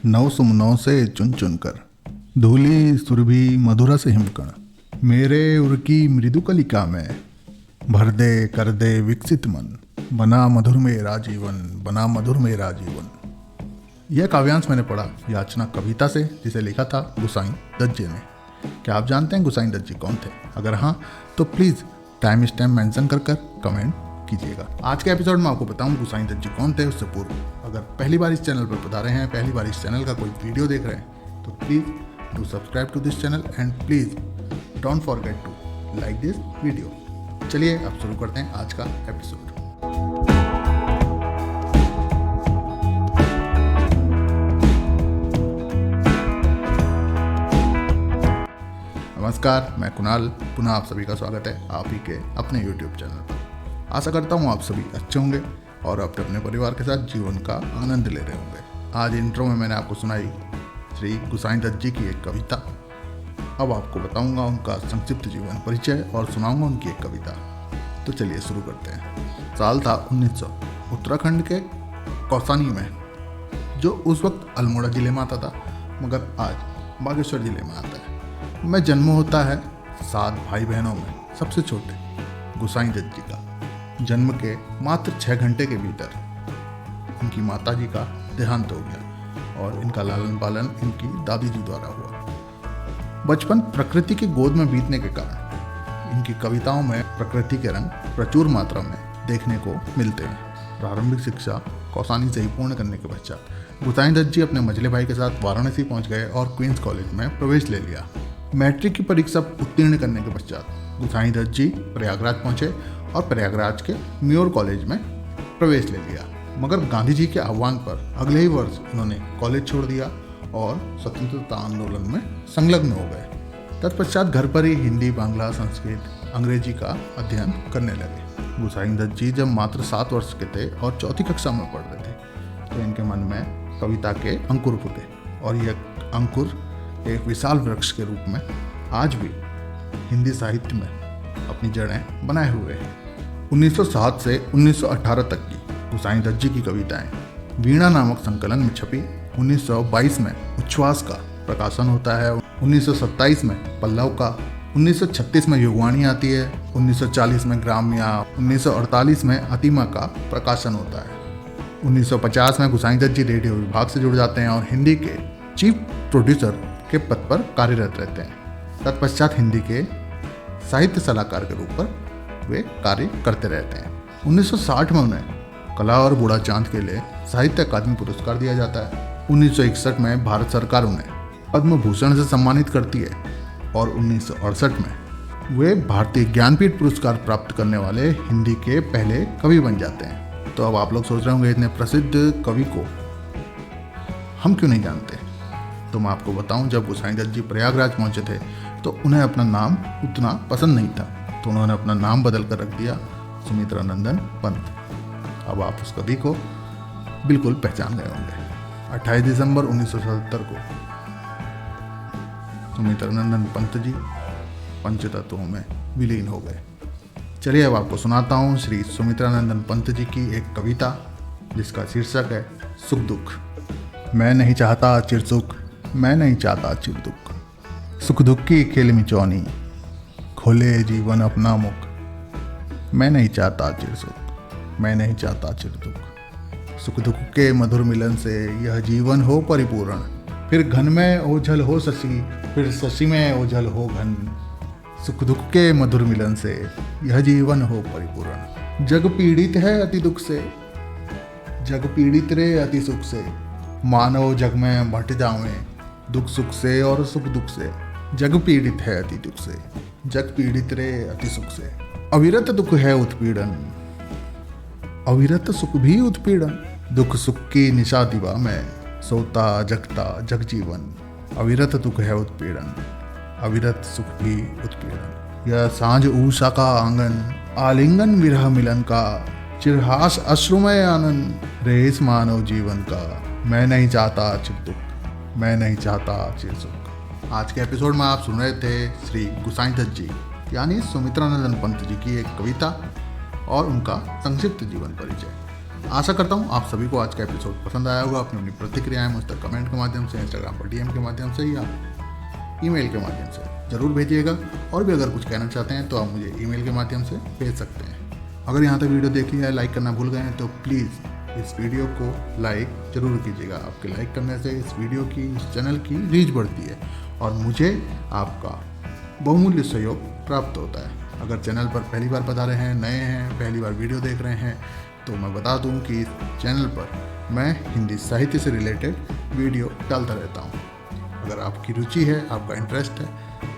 नौ सुमनों से चुन चुन कर, धूली सुरभि मधुरा से हिमकण, मेरे उर की मृदु कलिका में भर दे कर दे विकसित मन, बना मधुर मेरा जीवन, बना मधुर मेरा जीवन। यह काव्यांश मैंने पढ़ा याचना कविता से, जिसे लिखा था गुसाई दज्जे ने। क्या आप जानते हैं गुसाई दज्जे कौन थे? अगर हाँ तो प्लीज़ टाइम स्टैम्प मेंशन कर कमेंट कीजिएगा। आज के एपिसोड में आपको बताऊं गुसाई दज्जे कौन थे। उससे पूर्व अगर पहली बार इस चैनल पर पधारे हैं, पहली बार इस चैनल का कोई वीडियो देख रहे हैं, तो please do subscribe to this channel and please don't forget to like this video. चलिए अब शुरू करते हैं आज का एपिसोड। नमस्कार, मैं कुणाल। पुनः आप सभी का स्वागत है आप ही के अपने YouTube चैनल पर। आशा करता हूँ आप सभी अच्छे होंगे और अपने अपने परिवार के साथ जीवन का आनंद ले रहे होंगे। आज इंट्रो में मैंने आपको सुनाई श्री गुसाई दज्जे की एक कविता। अब आपको बताऊंगा उनका संक्षिप्त जीवन परिचय और सुनाऊंगा उनकी एक कविता। तो चलिए शुरू करते हैं। साल था 1900, उत्तराखंड के कौसानी में, जो उस वक्त अल्मोड़ा जिले में आता था मगर आज बागेश्वर जिले में आता है। मैं जन्म होता है 7 भाई बहनों में सबसे छोटे गुसाई दज्जे का। जन्म के मात्र 6 घंटे के भीतर इनकी माताजी का देहांत हो गया और इनका लालन पालन इनकी दादी जी द्वारा हुआ। बचपन प्रकृति की गोद में बीतने के कारण इनकी कविताओं में प्रकृति के रंग प्रचुर मात्रा में देखने को मिलते हैं। प्रारंभिक शिक्षा कौसानी से ही पूर्ण करने के पश्चात गुसाई दज्जे अपने मझले भाई के साथ वाराणसी पहुंच गए और क्वींस कॉलेज में प्रवेश ले लिया। मैट्रिक की परीक्षा उत्तीर्ण करने के पश्चात गुसाई दज्जे प्रयागराज पहुंचे और प्रयागराज के म्योर कॉलेज में प्रवेश ले लिया। मगर गांधी जी के आह्वान पर अगले ही वर्ष उन्होंने कॉलेज छोड़ दिया और स्वतंत्रता आंदोलन में संलग्न हो गए। तत्पश्चात घर पर ही हिंदी, बांग्ला, संस्कृत, अंग्रेजी का अध्ययन करने लगे। गुसाई दज्जे जब मात्र 7 वर्ष के थे और 4th कक्षा में पढ़ रहे थे तो इनके मन में कविता के अंकुर फूटे और यह अंकुर एक विशाल वृक्ष के रूप में आज भी हिंदी साहित्य में अपनी जड़ें बनाए हुए हैं। 1907 से 1918 तक की गुसाई दज्जे की कविताएं वीणा नामक संकलन में छपी। 1922 में उच्छ्वास का प्रकाशन होता है। 1927 में पल्लव का, 1936 में युगवाणी आती है, 1940 में ग्राम्या, 1948 में अतिमा का प्रकाशन होता है। 1950 में गुसाई दज्जे रेडियो विभाग से जुड़ जाते हैं और हिंदी के चीफ प्रोड्यूसर के पद पर कार्यरत रहते हैं। तत्पश्चात हिंदी के साहित्य सलाहकार के रूप पर वे कार्य करते रहते हैं। 1960 में उन्हें कला और बूढ़ा चांद के लिए साहित्य अकादमी पुरस्कार दिया जाता है। 1961 में भारत सरकार उन्हें पद्म भूषण से सम्मानित करती है और 1968 में वे भारतीय ज्ञानपीठ पुरस्कार प्राप्त करने वाले हिंदी के पहले कवि बन जाते हैं। तो अब आप लोग सोच रहे होंगे इतने प्रसिद्ध कवि को हम क्यों नहीं जानते? तो मैं आपको बताऊं, जब गुसाई दज्जे प्रयागराज पहुंचे थे तो उन्हें अपना नाम उतना पसंद नहीं था, तो उन्होंने अपना नाम बदल कर रख दिया सुमित्रानंदन पंत। अब आप उस कवि को बिल्कुल पहचान गए होंगे। 28 दिसंबर 1977 को सुमित्रानंदन पंत जी पंचतत्वों में विलीन हो गए। चलिए अब आपको सुनाता हूँ श्री सुमित्रानंदन पंत जी की एक कविता जिसका शीर्षक है सुख दुख। मैं नहीं चाहता चिर सुख, मैं नहीं चाहता चिर दुख, सुख दुख की खेल मिचौनी, खोले जीवन अपना मुख। मैं नहीं चाहता चिर सुख, मैं नहीं चाहता चिर दुख, सुख दुख के मधुर मिलन से यह जीवन हो परिपूर्ण। फिर घन में ओझल हो शशि, फिर शशि में ओझल हो घन, सुख दुख के मधुर मिलन से यह जीवन हो परिपूर्ण। जग पीड़ित है अति दुख से, जग पीड़ित रे अति सुख से, मानव जग में बंट जावें दुख सुख से और सुख दुख से। जग पीड़ित है अति दुख से, जग पीड़ित रे अति सुख से। अविरत दुख है उत्पीड़न, अविरत सुख भी उत्पीड़न, दुख सुख की निशा दिवा में, सोता जगता जग जीवन। अविरत दुख है उत्पीड़न, अविरत सुख भी उत्पीड़न। यह सांझ ऊषा का आंगन, आलिंगन विरह मिलन का, चिरहास अश्रुमय आनंद, रेस मानव जीवन का। मैं नहीं चाहता चिर दुख, मैं नहीं चाहता चिर सुख। आज के एपिसोड में आप सुन रहे थे श्री गुसाई दज्जे यानी सुमित्रानंदन पंत जी की एक कविता और उनका संक्षिप्त जीवन परिचय। आशा करता हूँ आप सभी को आज का एपिसोड पसंद आया होगा। अपनी अपनी प्रतिक्रियाएं मुझ तक कमेंट के माध्यम से, इंस्टाग्राम पर DM के माध्यम से या ईमेल के माध्यम से ज़रूर भेजिएगा। और भी अगर कुछ कहना चाहते हैं तो आप मुझे ईमेल के माध्यम से भेज सकते हैं। अगर यहाँ तक वीडियो देख लिया है, लाइक करना भूल गए हैं तो प्लीज़ इस वीडियो को लाइक ज़रूर कीजिएगा। आपके लाइक करने से इस वीडियो की, इस चैनल की रीच बढ़ती है और मुझे आपका बहुमूल्य सहयोग प्राप्त होता है। अगर चैनल पर पहली बार पधारे हैं, नए हैं, पहली बार वीडियो देख रहे हैं तो मैं बता दूं कि इस चैनल पर मैं हिंदी साहित्य से रिलेटेड वीडियो डालता रहता हूं। अगर आपकी रुचि है, आपका इंटरेस्ट है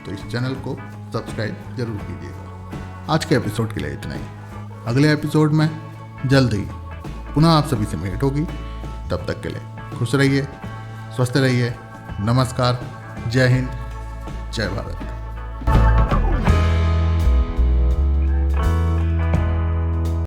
तो इस चैनल को सब्सक्राइब जरूर कीजिएगा। आज के एपिसोड के लिए इतना ही। अगले एपिसोड में जल्द ही पुनः आप सभी से भेंट होगी। तब तक के लिए खुश रहिए, स्वस्थ रहिए। नमस्कार, जय हिंद, जय भारत।